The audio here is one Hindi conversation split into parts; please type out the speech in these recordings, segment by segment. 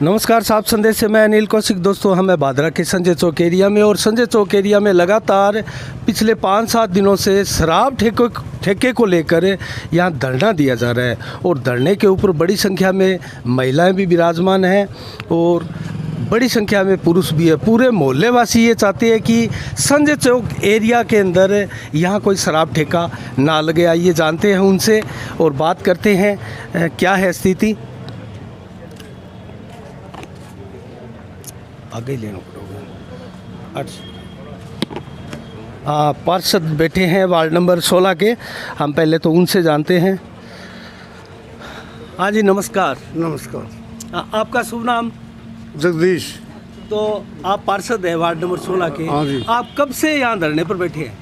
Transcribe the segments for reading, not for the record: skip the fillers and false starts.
नमस्कार, साफ संदेश से मैं अनिल कौशिक। दोस्तों, हमें भादरा के संजय चौक एरिया में और संजय चौक एरिया में लगातार पिछले 5-7 दिनों से शराब ठेके को लेकर यहाँ धरना दिया जा रहा है और धरने के ऊपर बड़ी संख्या में महिलाएं भी विराजमान हैं और बड़ी संख्या में पुरुष भी है। पूरे मोहल्ले वासी ये चाहते हैं कि संजय चौक एरिया के अंदर यहाँ कोई शराब ठेका ना लगे। आइए जानते हैं उनसे और बात करते हैं क्या है स्थिति। आगे लेना पड़ेगा। पार्षद बैठे हैं वार्ड नंबर 16 के, हम पहले तो उनसे जानते हैं। हाँ जी, नमस्कार। नमस्कार। आपका शुभ नाम? जगदीश। तो आप पार्षद हैं वार्ड नंबर 16 के। हाँ जी। आप कब से यहाँ धरने पर बैठे हैं?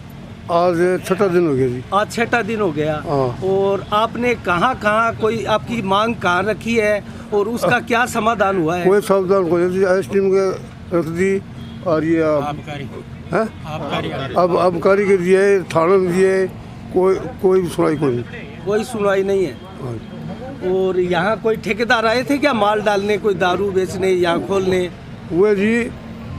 आज 6ठा दिन हो गया जी। आज 6ठा दिन हो गया। हाँ। और आपने कहाँ कोई आपकी मांग कहाँ रखी है और उसका क्या समाधान हुआ है? कोई सावधान को आइसक्रीम के रख दी और ये आबकारी के दिए, थाना में दिए, कोई सुनाई कोई सुनवाई नहीं है। हाँ। और यहाँ कोई ठेकेदार आए थे क्या माल डालने, कोई दारू बेचने, यहाँ खोलने? वो जी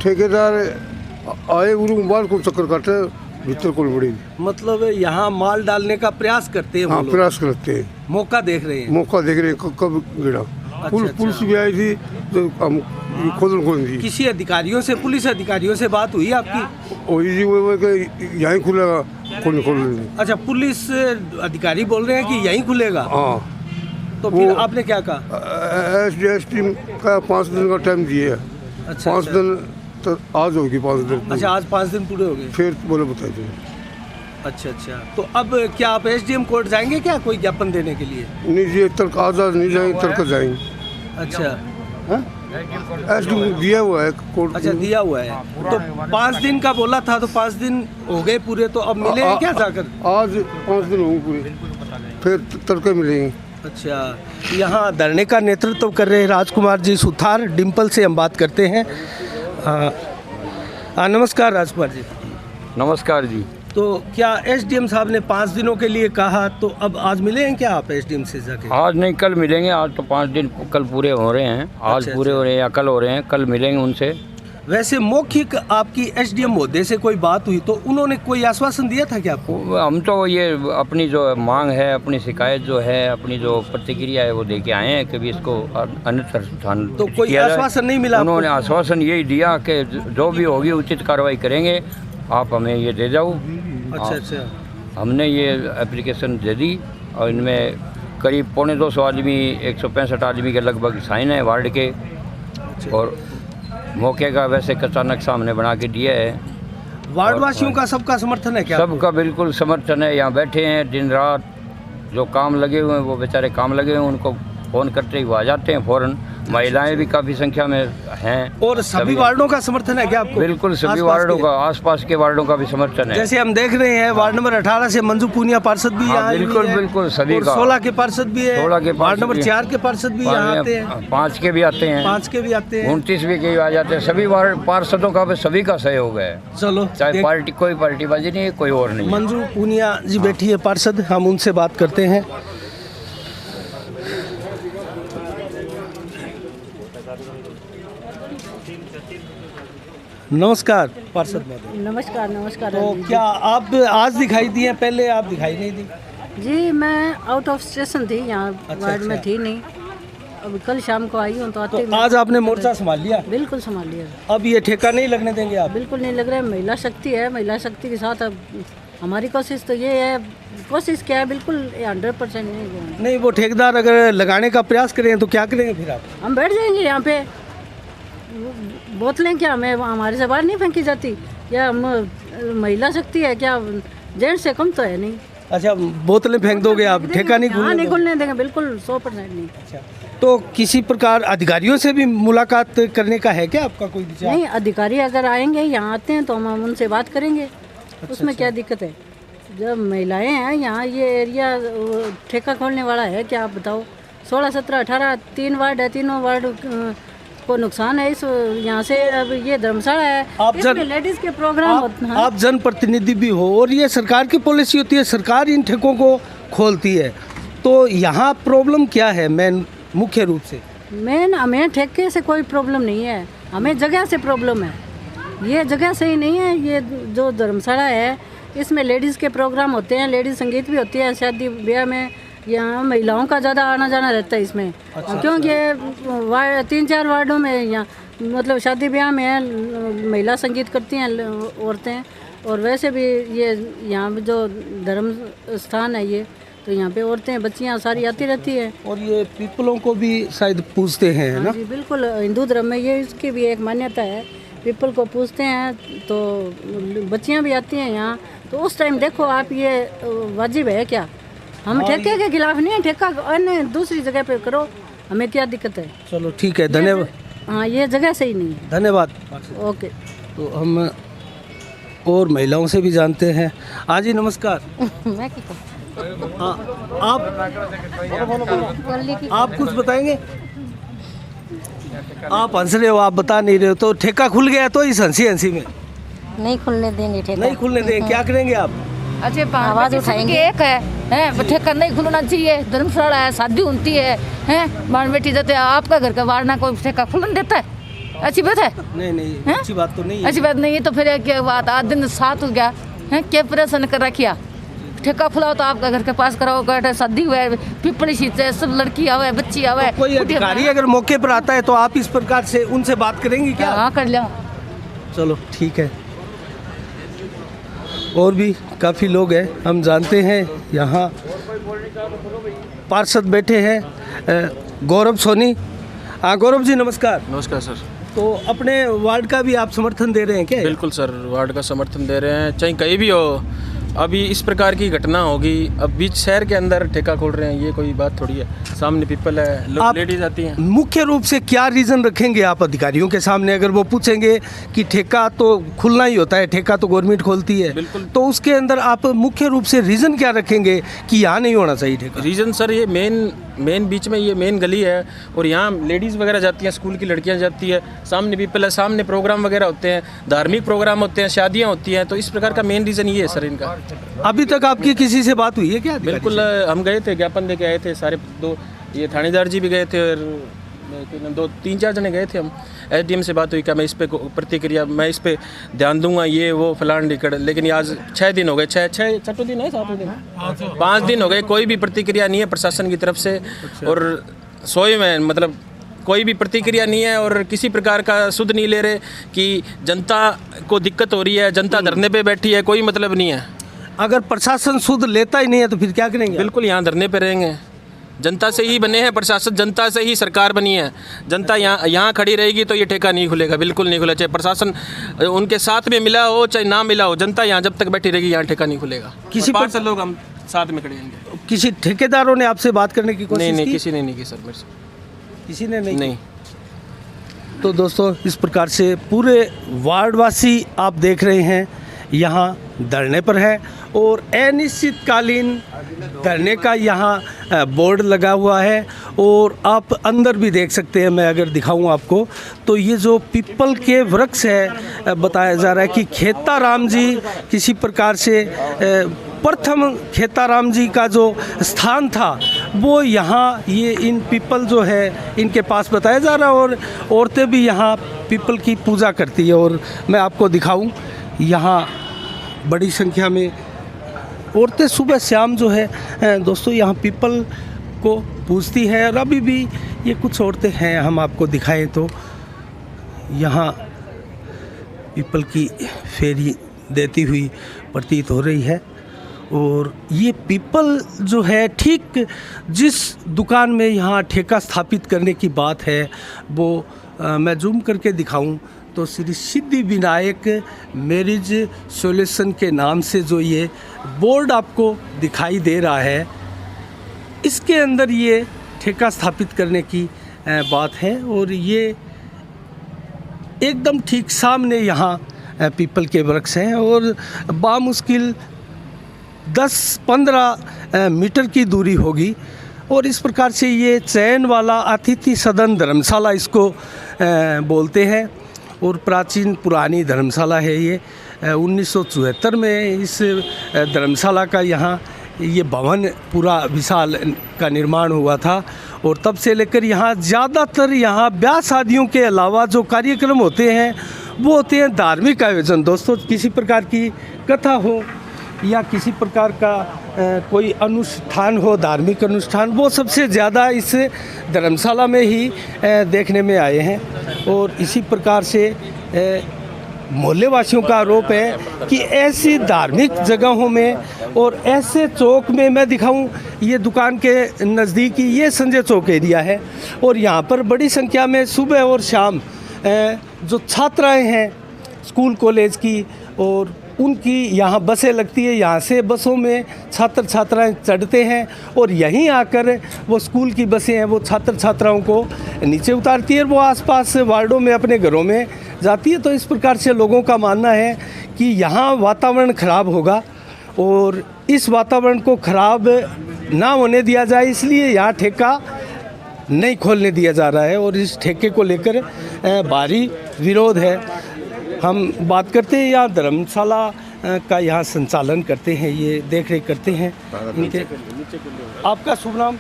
ठेकेदार आए, उनको बाल को चक्कर काटे भीतर को बड़ी, मतलब यहाँ माल डालने का प्रयास करते हैं वो हाँ लोग? प्रयास करते हैं, मौका देख रहे हैं। मौका देख रहे हैं कब गिरा। पुलिस भी आई थी तो हम खोल दी। किसी अधिकारियों से, पुलिस अधिकारियों से बात हुई आपकी? वही जी वो यहीं खुलेगा, खोल देंगे। अच्छा, पुलिस अधिकारी बोल रहे हैं कि यहीं खुलेगा? हाँ। तो फिर आपने क्या कहा? एस टीम का 5 दिन का टाइम दिए। अच्छा, 5 दिन तो आज होगी 5 दिन। अच्छा, आज 5 दिन पूरे हो गए। फिर बोले बताइए। अच्छा, तो अब क्या आप एसडीएम कोर्ट जाएंगे क्या कोई ज्ञापन देने के लिए? नहीं जी, तक आज़ाद नहीं जाएंगे, तक जाएंगे। अच्छा, एसडीएम दिया हुआ है कोर्ट। अच्छा, दिया हुआ है। तो 5 दिन का बोला था, तो 5 दिन हो गए पूरे, तो अब मिलेंगे क्या जाकर? आज 5 दिन होंगे पूरे, फिर तड़के मिलेंगे। अच्छा, यहाँ धरने का नेतृत्व कर रहे हैं राजकुमार जी सुथार। डिम्पल से हम बात करते हैं। नमस्कार राजकुमार जी। नमस्कार जी। तो क्या एसडीएम साहब ने 5 दिनों के लिए कहा, तो अब आज मिले हैं क्या आप एसडीएम से जाके? आज नहीं, कल मिलेंगे। आज तो 5 दिन कल पूरे हो रहे हैं। आज पूरे हो रहे हैं या कल हो रहे हैं, कल मिलेंगे उनसे। वैसे मौखिक आपकी एसडीएम महोदय से कोई बात हुई तो उन्होंने कोई आश्वासन दिया था क्या आपको? हम तो ये अपनी जो मांग है, अपनी शिकायत जो है, अपनी जो प्रतिक्रिया है वो दे के आए हैं कि भी इसको अन्यत्र स्थान। तो कोई आश्वासन नहीं मिला? उन्होंने आश्वासन यही दिया कि जो भी होगी उचित कार्रवाई करेंगे, आप हमें ये दे जाओ। अच्छा। हमने ये एप्लीकेशन दे दी और इनमें करीब 250 आदमी, 165 आदमी के लगभग साइन है वार्ड के। और मौके का वैसे कच्चा नक्शा हमने बना के दिया है। वार्ड वासियों का सबका समर्थन है क्या? सबका बिल्कुल समर्थन है। यहाँ बैठे हैं दिन रात, जो काम लगे हुए हैं वो बेचारे काम लगे हुए हैं, उनको फ़ोन करते ही वो आ जाते हैं फ़ौरन। महिलाएं भी काफ़ी संख्या में हैं। और सभी वार्डों का समर्थन है क्या आपको? बिल्कुल सभी वार्डों का, आसपास के वार्डों का भी समर्थन है। जैसे हम देख रहे हैं वार्ड नंबर 18 से मंजू पूनिया पार्षद भी यहाँ बिल्कुल सभी का। 16 के पार्षद भी है, 16 के वार्ड नंबर 4 के पार्षद भी यहाँ आते हैं, 5 के भी आते हैं, 5 के भी आते हैं, 29 भी के आ जाते हैं। सभी वार्ड पार्षदों का सभी का सहयोग है। चलो, चाहे पार्टी, कोई पार्टीबाजी नहीं है, कोई और नहीं। मंजू पूनिया जी बैठी है पार्षद, हम उनसे बात करते हैं। नमस्कार पार्षद महोदय। नमस्कार। तो क्या आप आज दिखाई दिए, पहले आप दिखाई नहीं दी? जी, मैं आउट ऑफ स्टेशन थी, यहाँ वार्ड में थी नहीं। अब कल शाम को आई हूँ तो आते। तो आज आपने मोर्चा संभाल लिया? बिल्कुल संभाल लिया। अब ये ठेका नहीं लगने देंगे आप? बिल्कुल नहीं लग रहा है। महिला शक्ति है, महिला शक्ति के साथ अब हमारी कोशिश तो ये है। कोशिश क्या है, बिल्कुल 100% नहीं। वो ठेकेदार अगर लगाने का प्रयास करें तो क्या करेंगे फिर आप? हम बैठ जाएंगे यहाँ पे। बोतलें क्या हमें हमारे से बाहर नहीं फेंकी जाती? या हम महिला शक्ति है क्या? जेंट्स से कम तो है नहीं। अच्छा, बोतलें फेंक दोगे आप, ठेका नहीं खोलने देंगे? बिल्कुल 100% नहीं। अच्छा, तो किसी प्रकार अधिकारियों से भी मुलाकात करने का है क्या आपका कोई विचार? नहीं, अधिकारी अगर आएंगे, यहाँ आते हैं तो हम उनसे बात करेंगे। उसमें क्या दिक्कत है? जब महिलाएं हैं यहाँ, ये एरिया ठेका खोलने वाला है क्या? आप बताओ। 16, 17, 18 3 वार्ड है, तीनों वार्ड को नुकसान है इस यहाँ से। अब ये धर्मशाला है, आप लेडीज के प्रोग्राम आप जनप्रतिनिधि भी हो और ये सरकार की पॉलिसी होती है, सरकार इन ठेकों को खोलती है। तो यहाँ प्रॉब्लम क्या है मेन मुख्य रूप से? मेन हमें ठेके से कोई प्रॉब्लम नहीं है, हमें जगह से प्रॉब्लम है। ये जगह सही नहीं है। ये जो धर्मशाला है इसमें लेडीज़ के प्रोग्राम होते हैं, लेडीज़ संगीत भी होती है, शादी ब्याह में यहाँ महिलाओं का ज़्यादा आना जाना रहता है इसमें। क्योंकि 3-4 वार्डों में यहाँ मतलब शादी ब्याह में महिला संगीत करती हैं औरतें। और वैसे भी ये यहाँ पे जो धर्म स्थान है ये, तो यहाँ पे औरतें बच्चियाँ सारी आती रहती हैं। और ये पीपलों को भी शायद पूजते हैं, है ना? जी बिल्कुल, हिंदू धर्म में ये इसकी भी एक मान्यता है, पीपल को पूजते हैं तो बच्चियाँ भी आती हैं यहाँ। तो उस टाइम देखो आप, ये वाजिब है क्या? हम ठेके के खिलाफ नहीं है, ठेका अन्य दूसरी जगह पे करो, हमें क्या दिक्कत है? चलो ठीक है, धन्यवाद। हाँ, ये जगह सही नहीं है। धन्यवाद। ओके। तो हम और महिलाओं से भी जानते हैं। हाँ जी, नमस्कार। मैं क्या कहूँ? हाँ, आप कुछ बताएंगे? आप हंस रहे हो, आप बता नहीं रहे हो। तो ठेका खुल गया तो इस हंसी हंसी में नहीं खुलने देंगे ठेका। नहीं खुलने देंगे, क्या करेंगे आप? अच्छे आवाज उठाएंगे। एक है ठेका नहीं खुलना चाहिए, धर्मशाला है, शादी होती है बाण बेटी जाते आपका घर का वारना कोई ठेका खुलने देता है? अच्छी बात है? नहीं, अच्छी बात तो नहीं है। अच्छी बात नहीं है तो फिर क्या बात? आज दिन 7 हो गया है, क्या परेशान कर रखिया? ठेका खुलाओ तो आपका घर के पास कराओ, शादी हुआ है, पीपल सीते सब लड़की आवे, बच्ची आवे। कोई अधिकारी अगर मौके पर आता है तो आप इस प्रकार से उनसे बात करेंगी क्या? हाँ, कर लिया। चलो ठीक है। और भी काफ़ी लोग हैं, हम जानते हैं। यहाँ पार्षद बैठे हैं, गौरव सोनी। हाँ गौरव जी, नमस्कार। नमस्कार सर। तो अपने वार्ड का भी आप समर्थन दे रहे हैं क्या? बिल्कुल सर, वार्ड का समर्थन दे रहे हैं, चाहे कहीं भी हो। अभी इस प्रकार की घटना होगी, अब बीच शहर के अंदर ठेका खोल रहे हैं, ये कोई बात थोड़ी है। सामने पीपल है, लेडीज आती हैं। मुख्य रूप से क्या रीज़न रखेंगे आप अधिकारियों के सामने? अगर वो पूछेंगे कि ठेका तो खुलना ही होता है, ठेका तो गवर्नमेंट खोलती है, बिल्कुल। तो उसके अंदर आप मुख्य रूप से रीज़न क्या रखेंगे कि यहाँ नहीं होना चाहिए ठेका? रीज़न सर, ये मेन बीच में ये मेन गली है और यहाँ लेडीज़ वगैरह जाती हैं, स्कूल की लड़कियाँ जाती है, सामने पीपल है, सामने प्रोग्राम वगैरह होते हैं, धार्मिक प्रोग्राम होते हैं, शादियाँ होती हैं। तो इस प्रकार का मेन रीज़न ये है सर इनका। अभी तक आपकी किसी से बात हुई है क्या? बिल्कुल, हम गए थे, ज्ञापन दे के आए थे सारे। ये थानेदार जी भी गए थे और 2-3-4 जने गए थे हम। एसडीएम से बात हुई क्या मैं इस पे प्रतिक्रिया, मैं इस पे ध्यान दूंगा, ये वो फलान टिकट। लेकिन आज 6 दिन हो गए, 6 दिन है, 7 दिन, 5 दिन हो गए, कोई भी प्रतिक्रिया नहीं है प्रशासन की तरफ से। और सोए में मतलब कोई भी प्रतिक्रिया नहीं है और किसी प्रकार का सुध नहीं ले रहे कि जनता को दिक्कत हो रही है, जनता धरने पे बैठी है, कोई मतलब नहीं है। अगर प्रशासन सुध लेता ही नहीं है तो फिर क्या करेंगे? बिल्कुल, यहाँ धरने पे रहेंगे। जनता से ही बने हैं प्रशासन, जनता से ही सरकार बनी है। जनता यहाँ खड़ी रहेगी तो ये ठेका नहीं खुलेगा, बिल्कुल नहीं खुलेगा। चाहे प्रशासन उनके साथ में मिला हो चाहे ना मिला हो, जनता यहाँ जब तक बैठी रहेगी यहाँ ठेका नहीं खुलेगा। किसी 5 लोग हम साथ में खड़े रहेंगे। किसी ठेकेदारों ने आपसे बात करने की कोशिश की? नहीं, किसी ने नहीं की सर मेरे से। किसी ने नहीं? नहीं। तो दोस्तों, इस प्रकार से पूरे वार्डवासी आप देख रहे हैं यहाँ धरने पर है और अनिश्चितकालीन धरने का यहाँ बोर्ड लगा हुआ है। और आप अंदर भी देख सकते हैं, मैं अगर दिखाऊं आपको तो ये जो पीपल के वृक्ष है, बताया जा रहा है कि खेताराम जी किसी प्रकार से प्रथम खेताराम जी का जो स्थान था वो यहाँ, ये इन पीपल जो है इनके पास बताया जा रहा है। और औरतें भी यहाँ पीपल की पूजा करती है। और मैं आपको दिखाऊं, यहाँ बड़ी संख्या में औरतें सुबह शाम जो है दोस्तों यहाँ पीपल को पूजती है। और अभी भी ये कुछ औरतें हैं, हम आपको दिखाएं तो यहाँ पीपल की फेरी देती हुई प्रतीत हो रही है। और ये पीपल जो है, ठीक जिस दुकान में यहाँ ठेका स्थापित करने की बात है वो मैं जूम करके दिखाऊं तो श्री सिद्धि विनायक मैरिज सॉल्यूशन के नाम से जो ये बोर्ड आपको दिखाई दे रहा है, इसके अंदर ये ठेका स्थापित करने की बात है। और ये एकदम ठीक सामने यहाँ पीपल के वृक्ष हैं और बामुश्किल 10-15 मीटर की दूरी होगी। और इस प्रकार से ये चयन वाला अतिथि सदन धर्मशाला इसको बोलते हैं। और प्राचीन पुरानी धर्मशाला है ये। 1974 में इस धर्मशाला का यहाँ ये भवन पूरा विशाल का निर्माण हुआ था और तब से लेकर यहाँ ज़्यादातर यहाँ ब्याह शादियों के अलावा जो कार्यक्रम होते हैं वो होते हैं धार्मिक आयोजन। दोस्तों, किसी प्रकार की कथा हो या किसी प्रकार का कोई अनुष्ठान हो, धार्मिक अनुष्ठान, वो सबसे ज़्यादा इस धर्मशाला में ही देखने में आए हैं। और इसी प्रकार से मोहल्ले वासियों का आरोप है कि ऐसी धार्मिक जगहों में और ऐसे चौक में, मैं दिखाऊं, ये दुकान के नज़दीक ही ये संजय चौक एरिया है और यहाँ पर बड़ी संख्या में सुबह और शाम जो छात्राएं हैं स्कूल कॉलेज की और उनकी यहाँ बसें लगती है। यहाँ से बसों में छात्र छात्राएं चढ़ते हैं और यहीं आकर वो स्कूल की बसें हैं वो छात्र छात्राओं को नीचे उतारती है और वो आसपास वार्डों में अपने घरों में जाती है। तो इस प्रकार से लोगों का मानना है कि यहाँ वातावरण ख़राब होगा और इस वातावरण को ख़राब ना होने दिया जाए, इसलिए यहाँ ठेका नहीं खोलने दिया जा रहा है और इस ठेके को लेकर भारी विरोध है। हम बात करते हैं यहाँ धर्मशाला का यहाँ संचालन करते हैं, ये देख रेख करते हैं इनके। आपका शुभ नाम?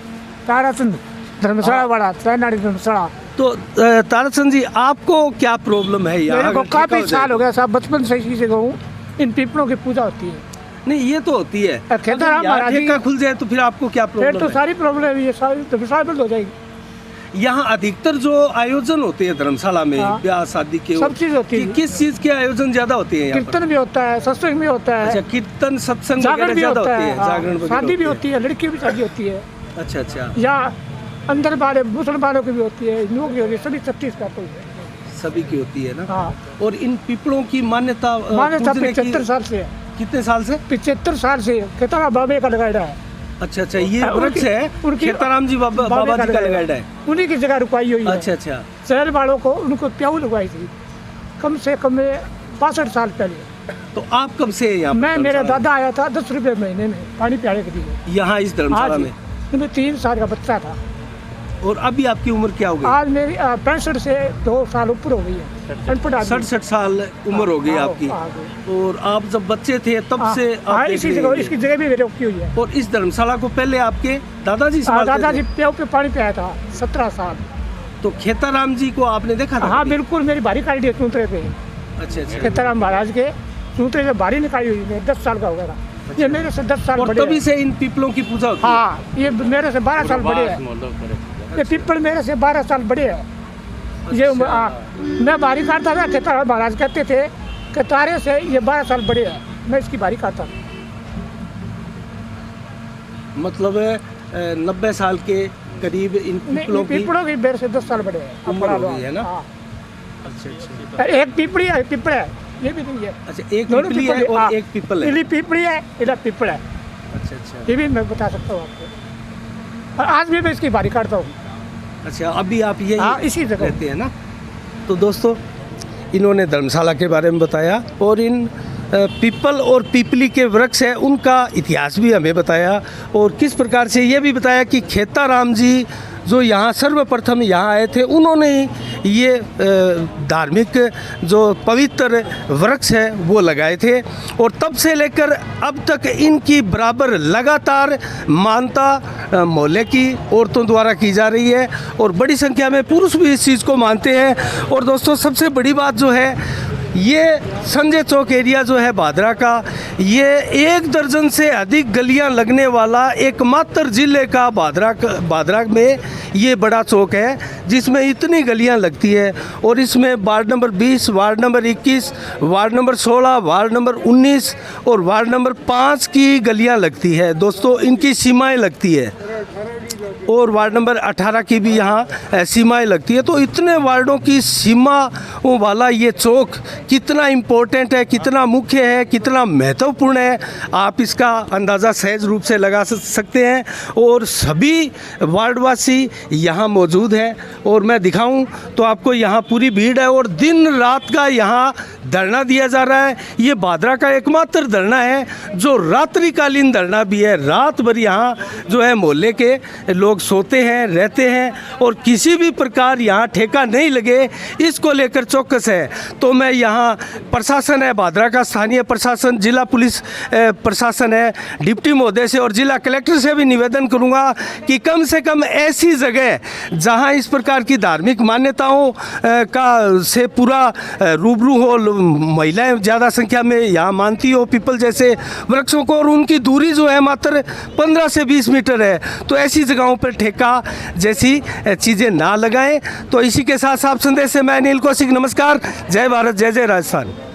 ताराचंद, धर्मशाला वाला, तैनाड़ी धर्मशाला। तो ताराचंद जी, आपको क्या प्रॉब्लम है यहाँ? मेरे को काफ़ी साल हो गया साहब, बचपन से इसी जगह हूँ। इन पीपलों की पूजा होती है। नहीं, ये तो होती है। खेताराम महाराज जी ठेका खुल जाए तो फिर आपको क्या फिर प्रॉब्लम तो है? सारी प्रॉब्लम ये सारी धर्मशाला बंद हो जाएगी। यहाँ अधिकतर जो आयोजन होते हैं धर्मशाला में, हाँ। ब्याह शादी के, सब चीज़ होती है। किस चीज़ के आयोजन ज्यादा होते हैं यहाँ पर? कीर्तन भी होता है, सत्संग भी होता है, अच्छा, कीर्तन सत्संग जागरण वगैरह भी ज्यादा होता होते है, हैं, जागरण वगैरह शादी भी होते होती है, लड़की की शादी होती है। हैं। अच्छा अच्छा, या अंदर वाले मुसलमानों की भी होती है, हिंदुओं की होती है, सभी 36 का तो है। सभी की होती है ना। हाँ, और इन पीपलों की मान्यता मान्यता पूजने की 75 साल से है। कितने साल से? 75 साल से खेताराम बाबे का लगाया है। अच्छा अच्छा, ये उनकी- वृक्ष है उनकी- खेताराम जी बाबा जी का लगाया है। उन्हीं की जगह रुकवाई हुई है। अच्छा अच्छा, शहर वालों को उनको प्याऊ लगवाई थी कम से कम 65 साल पहले। तो आप कब से यहाँ पर मैं, मेरा धर्मशाला दादा आया था 10 रुपये महीने में पानी पियाने के लिए। में? यहाँ इस धर्मशाला आज में? मैं 3 साल का बच्चा था। और अभी आपकी उम्र क्या हो गई? आज मेरी 65 से 2 साल ऊपर हो गई है। अनपढ़ आदमी। 67 साल उम्र हो गई हाँ, आपकी। हाँ, और आप जब बच्चे थे तब हाँ, से आप हाँ, देख इसी रहे जगह, हैं। इसकी जगह भी मेरे की हुई है। और इस धर्मशाला को पहले आपके दादाजी हाँ, संभालते दादाजी थे? प्याऊ पे पानी पियाया था 17 साल। तो खेताराम जी को आपने देखा था हाँ कभी? बिल्कुल, मेरी बारी काटी है चूंतरे पे। अच्छा अच्छा। खेताराम महाराज के चूंतरे से बारी निकाली हुई है, 10 साल का हो गया था। ये मेरे से 10 साल और बड़े तभी हैं। से इन पीपलों की पूजा होती है? हाँ, ये मेरे से 12 साल बड़े हैं। ये पीपल मेरे से 12 साल बड़े हैं। ये मैं बारी काटता था, खेताराम महाराज कहते थे कि तारे से ये 12 साल बड़े हैं, मैं इसकी बारी काटता था। मतलब 90 साल के करीब इन पीपलों की पीपलों की मेरे से 10 साल बड़े हैं। उम्र हो गई है ना? हाँ। अच्छा अच्छा एक पीपड़ी है, पीपल है, ये भी नहीं है। अच्छा, एक दोनों पीपली है पीपल- और हाँ। एक पीपल है। इली पीपड़ी है, इला पीपल है, अच्छा अच्छा ये भी मैं बता सकता हूँ आपको। और आज भी मैं इसकी बारी काटता हूँ। अच्छा, अभी आप ये हाँ, इसी जगह रहते हैं ना? तो दोस्तों, इन्होंने धर्मशाला के बारे में बताया और इन पीपल और पीपली के वृक्ष है उनका इतिहास भी हमें बताया और किस प्रकार से ये भी बताया कि खेताराम जी जो यहाँ सर्वप्रथम यहाँ आए थे उन्होंने ही ये धार्मिक जो पवित्र वृक्ष है वो लगाए थे और तब से लेकर अब तक इनकी बराबर लगातार मानता मोहल्ले की औरतों द्वारा की जा रही है और बड़ी संख्या में पुरुष भी इस चीज़ को मानते हैं। और दोस्तों, सबसे बड़ी बात जो है, ये संजय चौक एरिया जो है भादरा का, ये 1 दर्जन से अधिक गलियां लगने वाला एकमात्र जिले का भादरा में ये बड़ा चौक है जिसमें इतनी गलियां लगती है। और इसमें ward number 20, ward number 21, ward number 16, ward number 19 और वार्ड नंबर 5 की गलियां लगती है। दोस्तों, इनकी सीमाएं लगती है और वार्ड नंबर 18 की भी यहाँ सीमाएं लगती है। तो इतने वार्डों की सीमाओं वाला ये चौक कितना इम्पोर्टेंट है, कितना मुख्य है, कितना महत्वपूर्ण है, आप इसका अंदाज़ा सहज रूप से लगा सकते हैं। और सभी वार्डवासी यहाँ मौजूद हैं और मैं दिखाऊं तो आपको यहाँ पूरी भीड़ है और दिन रात का यहाँ धरना दिया जा रहा है। ये भादरा का एकमात्र धरना है जो रात्रिकालीन धरना भी है। रात भर यहाँ जो है मोहल्ले के लोग सोते हैं, रहते हैं और किसी भी प्रकार यहाँ ठेका नहीं लगे, इसको लेकर चौकस है। तो मैं यहाँ प्रशासन है भादरा का, स्थानीय प्रशासन, जिला पुलिस प्रशासन है, डिप्टी महोदय से और जिला कलेक्टर से भी निवेदन करूँगा कि कम से कम ऐसी जगह जहाँ इस प्रकार की धार्मिक मान्यताओं का से पूरा रूबरू हो, महिलाएं ज़्यादा संख्या में यहाँ मानती हो पीपल जैसे वृक्षों को, और उनकी दूरी जो है मात्र 15 से 20 मीटर है, तो ऐसी जगहों पर ठेका जैसी चीज़ें ना लगाएं। तो इसी के साथ साफ संदेश से मैं अनिल कौशिक, नमस्कार, जय भारत, जय जय राजस्थान।